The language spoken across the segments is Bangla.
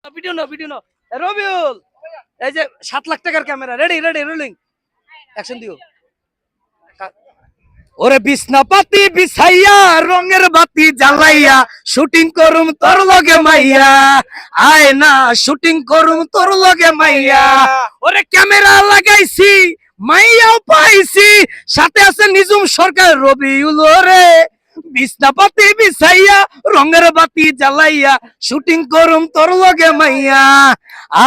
ভিডিও না ভিডিও না রবিউল এই যে 7 লাখ টাকার camera ready ready rolling action দিও ওরে বিছনা পাতি বিছাইয়া রঙের বাতি জ্বালাইয়া শুটিং করুম তোর লগে মাইয়া আয় না শুটিং করুম তোর লগে মাইয়া ওরে ক্যামেরা লাগাইছি মাইয়াও পাইছি সাথে আছে নিজুম সরকার রবিউল রে বিছনা পাতি বিছাইয়া রঙের বাতি জ্বালাইয়া শুটিং করুম তোর লগে মাইয়া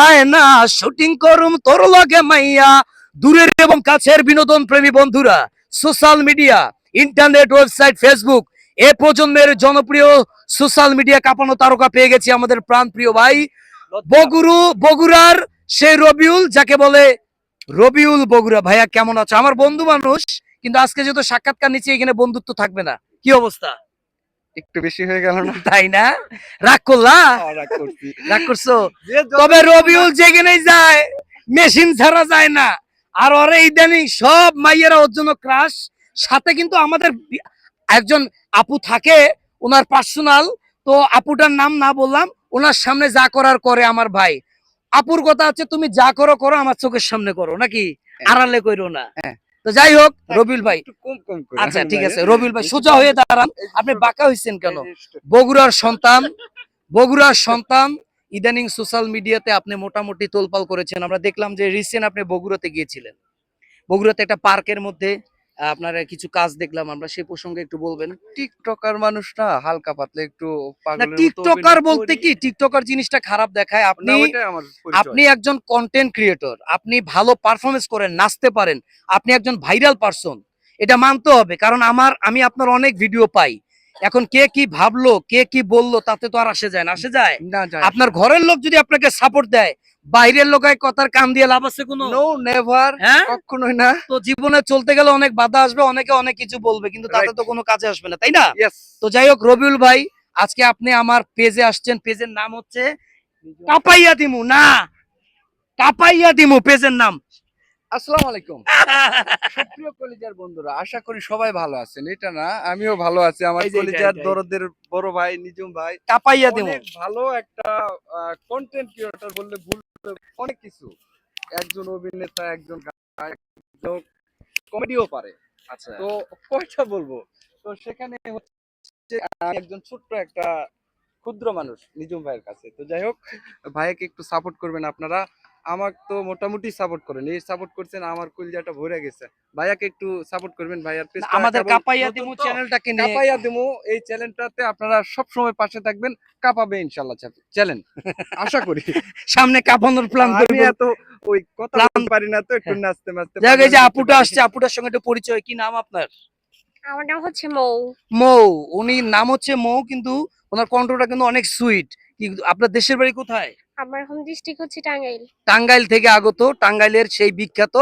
আয় না শুটিং করুম তোর লগে মাইয়া দূরের এবং কাছের বিনোদন প্রেমী বন্ধুরা social media internet website Facebook এ প্রজন্মের জনপ্রিয় সোশ্যাল মিডিয়া কাঁপানো তারকা পেয়ে গেছি আমাদের প্রাণপ্রিয় ভাই বগুড়ার সেই রবিউল যাকে বলে রবিউল বগুড়া। ভাইয়া কেমন আছো? আমার বন্ধু মানুষ, কিন্তু আজকে যেহেতু সাক্ষাৎকার নিচে এখানে বন্ধুত্ব থাকবে না। কি অবস্থা? একটু বেশি হয়ে গেল না? তাই না? রাগ করলা? রাগ করছো? তবে রবিউল যেখানেই যায় মেশিন ছাড়া যায় না। আর ওরে ইদানিং সব মাইয়েরা ওর জন্য ক্রাশ। সাথে কিন্তু আমাদের একজন আপু থাকে, ওনার পার্সোনাল, তো আপুটার নাম না বললাম, ওনার সামনে যা করার করে আমার ভাই। আপুর কথা আছে তুমি যা করো করো, আমার চোখের সামনে করো, নাকি আড়ালে কইরো না। তো যাই হোক রবিউল ভাই, আচ্ছা ঠিক আছে রবিউল ভাই সোজা হয়ে দাঁড়ান। আপনি বাঁকা হইছেন কেন? বগুড়ার সন্তান, বগুড়ার সন্তান, ইদানিং সোশ্যাল মিডিয়াতে আপনি মোটামুটি তোলপাল করেছেন। আমরা দেখলাম যে রিসেন্ট আপনি বগুড়াতে গিয়েছিলেন। বগুড়াতে একটা পার্কের মধ্যে আপনার কিছু কাজ দেখলাম আমরা, সেই প্রসঙ্গে একটু বলবেন। টিকটকার মানুষটা হালকা পাতলা একটু পাগলের মতো টিকটকার অভিনয় বলতে করি। কি টিকটকার জিনিসটা খারাপ দেখায়? না, আপনি ওইটাই আমার পরিচয়। আপনি একজন কন্টেন্ট ক্রিয়েটর, আপনি ভালো পারফরমেন্স করেন, নাচতে পারেন, আপনি একজন ভাইরাল পারসন, এটা মানতে হবে। কারণ আমি আপনার অনেক ভিডিও পাই। এখন কে কি ভাবলো, কে কি বললো, তাতে তো আর আসে যায় না, আসে যায় না যায় আপনার ঘরের লোক যদি আপনাকে সাপোর্ট দেয়, বাইরের লোকায় কথার কান দিয়ে লাভ আছে কোনো? নো নেভার, হ্যাঁ কখনোই না। তো জীবনে চলতে গেলে অনেক বাধা আসবে, অনেকে অনেক কিছু বলবে, কিন্তু তাতে তো কোনো কাজে আসবে না, তাই না? ইয়েস। তো যাই হোক রবিউল ভাই, আজকে আপনি আমার পেজে আসছেন। পেজের নাম হচ্ছে কাপাইয়া দিমু, না কাপাইয়া দিমু পেজের নাম। আসসালামু আলাইকুম সুপ্রিয় কলিজার বন্ধুরা, আশা করি সবাই ভালো আছেন। এটা না, আমিও ভালো আছি। আমার এই যে কলিজার এটাই। দরদের বড় ভাই নিজুম ভাই কাপাইয়া দিমু। অনেক ভালো একটা কন্টেন্ট ক্রিয়েটর বললে ভুল হবে, অনেক কিছু। একজন অভিনেতা, একজন গায়ক, কমেডিও পারে। আচ্ছা তো কয়টা বলবো, তো সেখানে হচ্ছে আমি একজন ছোট্ট একটা ক্ষুদ্র মানুষ নিজুম ভাইয়ের কাছে। তো যাই হোক, ভাইকে একটু সাপোর্ট করবেন আপনারা। আমাকে তো মোটামুটি সাপোর্ট করেন, এই সাপোর্ট করছেন, আমার কলিজাটা ভরে গেছে। ভাইয়াকে একটু সাপোর্ট করবেন। ভাইয়ার পেজটা আমাদের কেবল কাপাইয়া নতুন দিমু তো, চ্যানেলটাকে নিয়ে কাপাইয়া দিমু এই চ্যানেলটাতে আপনারা সব সময় পাশে থাকবেন। কাঁপাবে ইনশাআল্লাহ চ্যানেল, আশা করি। সামনে কাপানোর প্ল্যান আমি করব। এত ওই কথা প্ল্যান বলতে পারি না, তো একটু নাচতে নাচতে যাক, এই যে পাগলামি করতে আপুটা পারি। আসছে, আপুটার সঙ্গে একটু পরিচয়। কি নাম আপনার? আমার নাম হচ্ছে মৌ। মৌ। উনি নাম হচ্ছে মৌ, কিন্তু ওনার কণ্ঠটা কিন্তু অনেক সুইট। কি আপনার দেশের বাড়ি কোথায়? আমার হোম ডিস্ট্রিক্ট হচ্ছে টাঙ্গাইল। টাঙ্গাইল থেকে আগত, টাঙ্গাইলের সেই বিখ্যাত